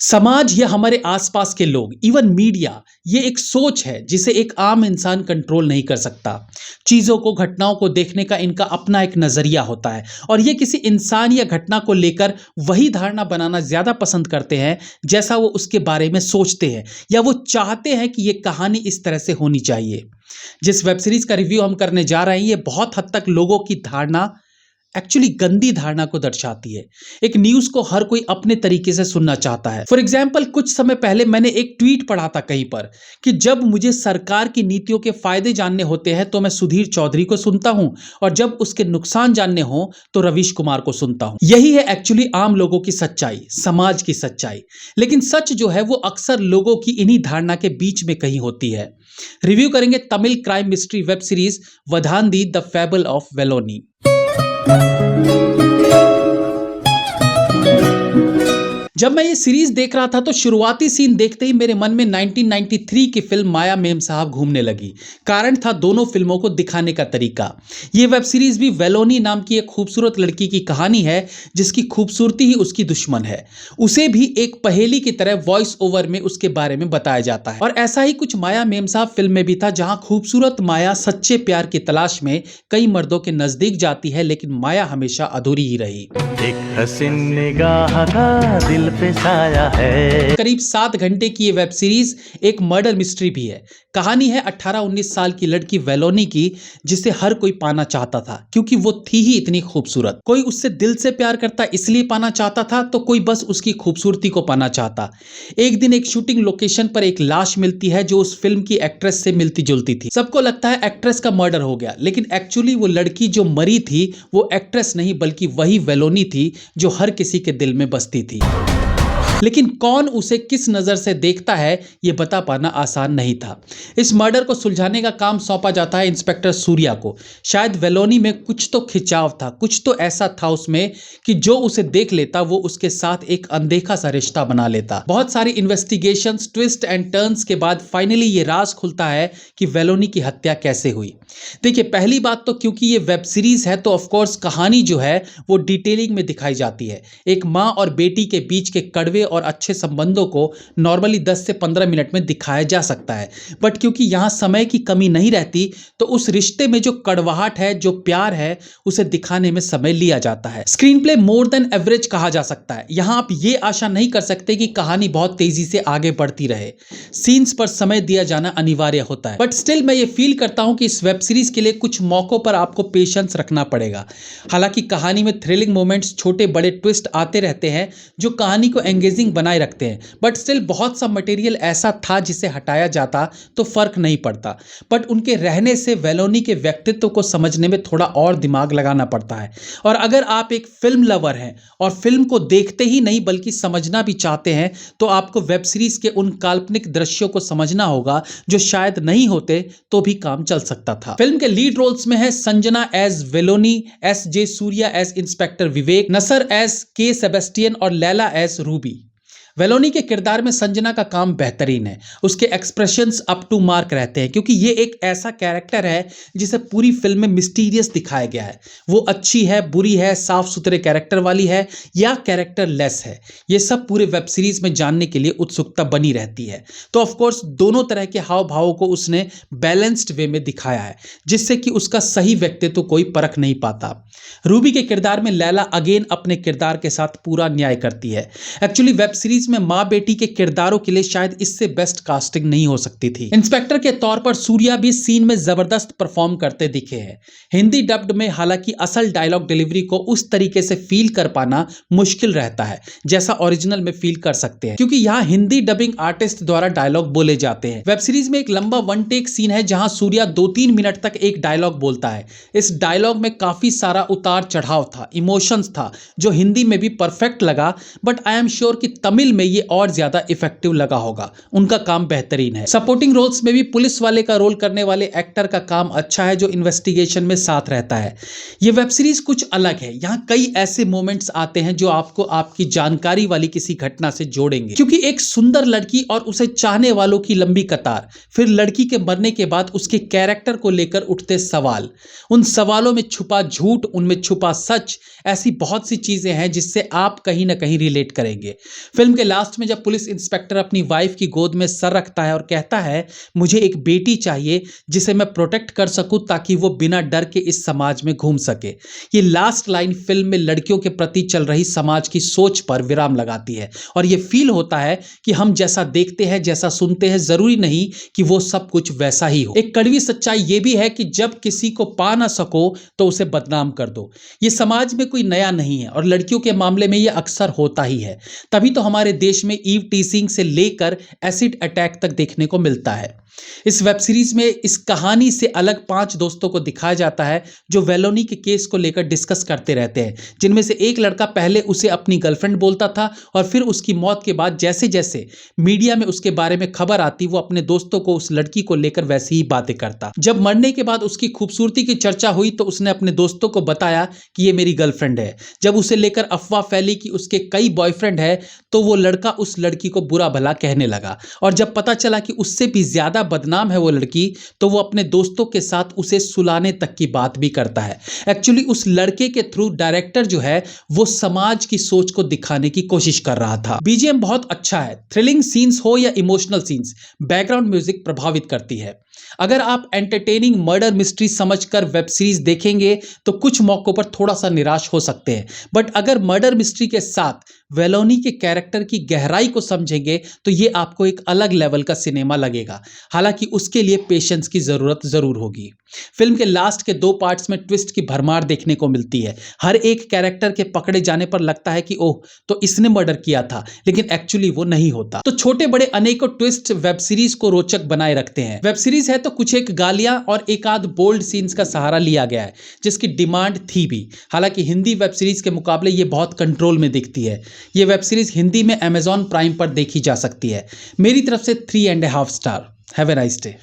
समाज या हमारे आसपास के लोग, इवन मीडिया, ये एक सोच है जिसे एक आम इंसान कंट्रोल नहीं कर सकता। चीज़ों को, घटनाओं को देखने का इनका अपना एक नज़रिया होता है और ये किसी इंसान या घटना को लेकर वही धारणा बनाना ज़्यादा पसंद करते हैं जैसा वो उसके बारे में सोचते हैं या वो चाहते हैं कि ये कहानी इस तरह से होनी चाहिए। जिस वेब सीरीज़ का रिव्यू हम करने जा रहे हैं, ये बहुत हद तक लोगों की धारणा, एक्चुअली गंदी धारणा को दर्शाती है। एक न्यूज़ को हर कोई अपने तरीके से सुनना चाहता है। फॉर एग्जाम्पल, कुछ समय पहले मैंने एक ट्वीट पढ़ा था कहीं पर कि जब मुझे सरकार की नीतियों के फायदे जानने होते हैं तो मैं सुधीर चौधरी को सुनता हूं और जब उसके नुकसान जानने हो तो रवीश कुमार को सुनता हूं। यही है एक्चुअली आम लोगों की सच्चाई, समाज की सच्चाई। लेकिन सच जो है वो अक्सर लोगों की इन्हीं धारणा के बीच में कहीं होती है। रिव्यू करेंगे Tamil crime mystery web series Vadhandhi the fable of Velonie. जब मैं ये सीरीज देख रहा था तो शुरुआती सीन देखते ही मेरे मन में 1993 की फिल्म माया मेम साहब घूमने लगी। कारण था दोनों फिल्मों को दिखाने का तरीका। ये वेब सीरीज भी वेलोनी नाम की एक खूबसूरत लड़की की कहानी है जिसकी खूबसूरती ही उसकी दुश्मन है। उसे भी एक पहेली की तरह वॉइस ओवर में उसके बारे में बताया जाता है और ऐसा ही कुछ माया मेम साहब फिल्म में भी था, जहां खूबसूरत माया सच्चे प्यार की तलाश में कई मर्दों के नजदीक जाती है, लेकिन माया हमेशा अधूरी ही रही। एक हसीन निगाह का दिल पे साया है। करीब 7 घंटे की ये वेब सीरीज एक मर्डर मिस्ट्री भी है। कहानी है 18-19 साल की लड़की वेलोनी की, जिसे हर कोई पाना चाहता था क्योंकि वो थी ही इतनी खूबसूरत। कोई उससे दिल से प्यार करता इसलिए पाना चाहता था, तो कोई बस उसकी खूबसूरती को पाना चाहता। एक दिन एक शूटिंग लोकेशन पर एक लाश मिलती है जो उस फिल्म की एक्ट्रेस से मिलती जुलती थी। सबको लगता है एक्ट्रेस का मर्डर हो गया, लेकिन एक्चुअली वो लड़की जो मरी थी वो एक्ट्रेस नहीं बल्कि वही वेलोनी थी जो हर किसी के दिल में बसती थी। लेकिन कौन उसे किस नज़र से देखता है ये बता पाना आसान नहीं था। इस मर्डर को सुलझाने का काम सौंपा जाता है इंस्पेक्टर सूर्या को। शायद वेलोनी में कुछ तो खिंचाव था, कुछ तो ऐसा था उसमें कि जो उसे देख लेता वो उसके साथ एक अनदेखा सा रिश्ता बना लेता। बहुत सारी इन्वेस्टिगेशंस, ट्विस्ट एंड टर्न्स के बाद फाइनली ये राज खुलता है कि वेलोनी की हत्या कैसे हुई। देखिए, पहली बात तो क्योंकि ये वेब सीरीज है तो ऑफकोर्स कहानी जो है वो डिटेलिंग में दिखाई जाती है। एक माँ और बेटी के बीच के कड़वे और अच्छे संबंधों को नॉर्मली 10 से 15 मिनट में दिखाया जा सकता है, बट क्योंकि यहाँ समय की कमी नहीं रहती तो उस रिश्ते में जो कड़वाहट है, जो प्यार है, उसे दिखाने में समय लिया जाता है। Screen play more than average कहा जा सकता है। यहाँ आप ये आशा नहीं कर सकते कि कहानी बहुत तेजी से आगे बढ़ती रहे। सीन्स पर समय दिया जाना अनिवार्य होता है, बट स्टिल मैं ये फील करता हूँ कि इस वेब सीरीज के लिए कुछ मौकों पर आपको पेशेंस रखना पड़ेगा। हालांकि कहानी में थ्रिलिंग मोमेंट्स, छोटे बड़े ट्विस्ट आते रहते हैं जो कहानी को एंगेजिंग बनाए रखते हैं, बट स्टिल बहुत सा मटेरियल ऐसा था जिसे हटाया जाता तो फर्क नहीं पड़ता। बट उनके रहने से वेलोनी के व्यक्तित्व को समझने में थोड़ा और दिमाग लगाना पड़ता है। और अगर आप एक फिल्म लवर हैं और फिल्म को देखते ही नहीं बल्कि समझना भी चाहते हैं तो आपको वेब सीरीज के उन काल्पनिक दृश्यों को समझना होगा जो शायद नहीं होते तो भी काम चल सकता था। फिल्म के लीड रोल्स में है Sanjana as Velonie, S J. Suryah as inspector Vivek, Nassar as K Sebastian और लैला एज रूबी। वेलोनी के किरदार में संजना का काम बेहतरीन है। उसके एक्सप्रेशंस अप टू मार्क रहते हैं क्योंकि ये एक ऐसा कैरेक्टर है जिसे पूरी फिल्म में मिस्टीरियस दिखाया गया है। वो अच्छी है, बुरी है, साफ सुथरे कैरेक्टर वाली है या कैरेक्टर लेस है, ये सब पूरे वेब सीरीज में जानने के लिए उत्सुकता बनी रहती है। तो ऑफकोर्स दोनों तरह के हाव भावों को उसने बैलेंस्ड वे में दिखाया है जिससे कि उसका सही व्यक्तित्व कोई परख नहीं पाता। रूबी के किरदार में लैला अगेन अपने किरदार के साथ पूरा न्याय करती है। एक्चुअली वेब सीरीज में मां बेटी के किरदारों के लिए शायद इससे बेस्ट कास्टिंग नहीं हो सकती थी। इंस्पेक्टर के तौर पर सूर्या भी सीन में जबरदस्त परफॉर्म करते दिखे हैं। हिंदी डब्ड में हालांकि असल डायलॉग डिलीवरी को उस तरीके से फील कर पाना मुश्किल रहता है जैसा ओरिजिनल में फील कर सकते हैं, क्योंकि यहाँ हिंदी डबिंग आर्टिस्ट द्वारा डायलॉग बोले जाते हैं। वेब सीरीज में एक लंबा वन टेक सीन है जहां सूर्या 2-3 मिनट तक एक डायलॉग बोलता है। इस डायलॉग में काफी सारा उतार चढ़ाव था, इमोशंस था, जो हिंदी में भी परफेक्ट लगा, बट आई एम श्योर कि तमिल में ये और ज्यादा इफेक्टिव लगा होगा। उनका काम बेहतरीन है। सपोर्टिंग रोल्स में भी पुलिस वाले का रोल करने वाले एक्टर का काम अच्छा है जो इन्वेस्टिगेशन में साथ रहता है। ये वेब सीरीज कुछ अलग है। यहाँ कई ऐसे मोमेंट्स आते हैं जो आपको आपकी जानकारी वाली किसी घटना से जोड़ेंगे, क्योंकि एक सुंदर लड़की और उसे चाहने वालों की लंबी कतार, फिर लड़की के मरने के बाद उसके कैरेक्टर को लेकर उठते सवाल, उन सवालों में छुपा झूठ, उनमें छुपा सच, ऐसी बहुत सी चीजें हैं जिससे आप कहीं ना कहीं रिलेट करेंगे। फिल्म के लास्ट में जब पुलिस इंस्पेक्टर अपनी वाइफ की गोद में सर रखता है और कहता है मुझे एक बेटी चाहिए जिसे मैं प्रोटेक्ट कर सकूं ताकि वो बिना डर के इस समाज में घूम सके, ये लास्ट लाइन फिल्म में लड़कियों के प्रति चल रही समाज की सोच पर विराम लगाती है और ये फील होता है कि हम जैसा देखते हैं, जैसा सुनते हैं, जरूरी नहीं कि वो सब कुछ वैसा ही हो। एक कड़वी सच्चाई ये भी है कि जब किसी को पा ना सको तो उसे बदनाम कर दो। ये समाज में कोई नया नहीं है और लड़कियों के मामले में ये अक्सर होता ही है। तभी तो हमारे देश में ईव टीजिंग से लेकर एसिड अटैक तक देखने को मिलता है। इस वेब सीरीज में इस कहानी से अलग 5 दोस्तों को दिखाया जाता है जो वेलोनी के केस को लेकर डिस्कस करते रहते हैं, जिनमें से एक लड़का पहले उसे अपनी गर्लफ्रेंड बोलता था और फिर उसकी मौत के बाद जैसे जैसे मीडिया में उसके बारे में खबर आती वो अपने दोस्तों को उस लड़की को लेकर वैसी ही बातें करता। जब मरने के बाद उसकी खूबसूरती की चर्चा हुई तो उसने अपने दोस्तों को बताया कि ये मेरी गर्लफ्रेंड है। जब उसे लेकर अफवाह फैली कि उसके कई बॉयफ्रेंड है तो वो लड़का उस लड़की को बुरा भला कहने लगा और जब पता चला कि उससे भी ज्यादा बदनाम है वो लड़की तो वो अपने दोस्तों के साथ उसे सुलाने तक की बात भी करता है। एक्चुअली उस लड़के के थ्रू डायरेक्टर जो है वो समाज की सोच को दिखाने की कोशिश कर रहा था। बीजीएम बहुत अच्छा है, थ्रिलिंग सीन्स हो या इमोशनल सीन्स, बैकग्राउंड म्यूजिक प्रभावित करती है। अगर आप एंटरटेनिंग मर्डर मिस्ट्री समझकर वेब सीरीज देखेंगे तो कुछ मौकों पर थोड़ा सा निराश हो सकते हैं, बट अगर मर्डर मिस्ट्री के साथ वेलोनी के कैरेक्टर की गहराई को समझेंगे तो ये आपको एक अलग लेवल का सिनेमा लगेगा। हालांकि उसके लिए पेशेंस की जरूरत जरूर होगी। फिल्म के लास्ट के 2 पार्ट्स में ट्विस्ट की भरमार देखने को मिलती है। हर एक कैरेक्टर के पकड़े जाने पर लगता है कि ओह तो इसने मर्डर किया था, लेकिन एक्चुअली वो नहीं होता। तो छोटे बड़े अनेकों ट्विस्ट वेब सीरीज को रोचक बनाए रखते हैं। वेब सीरीज है तो कुछ एक गालियां और एक आध बोल्ड सीन्स का सहारा लिया गया है जिसकी डिमांड थी भी। हालांकि हिंदी वेब सीरीज के मुकाबले ये बहुत कंट्रोल में दिखती है। ये वेब सीरीज हिंदी में Amazon प्राइम पर देखी जा सकती है। मेरी तरफ से 3.5 star. Have a nice day.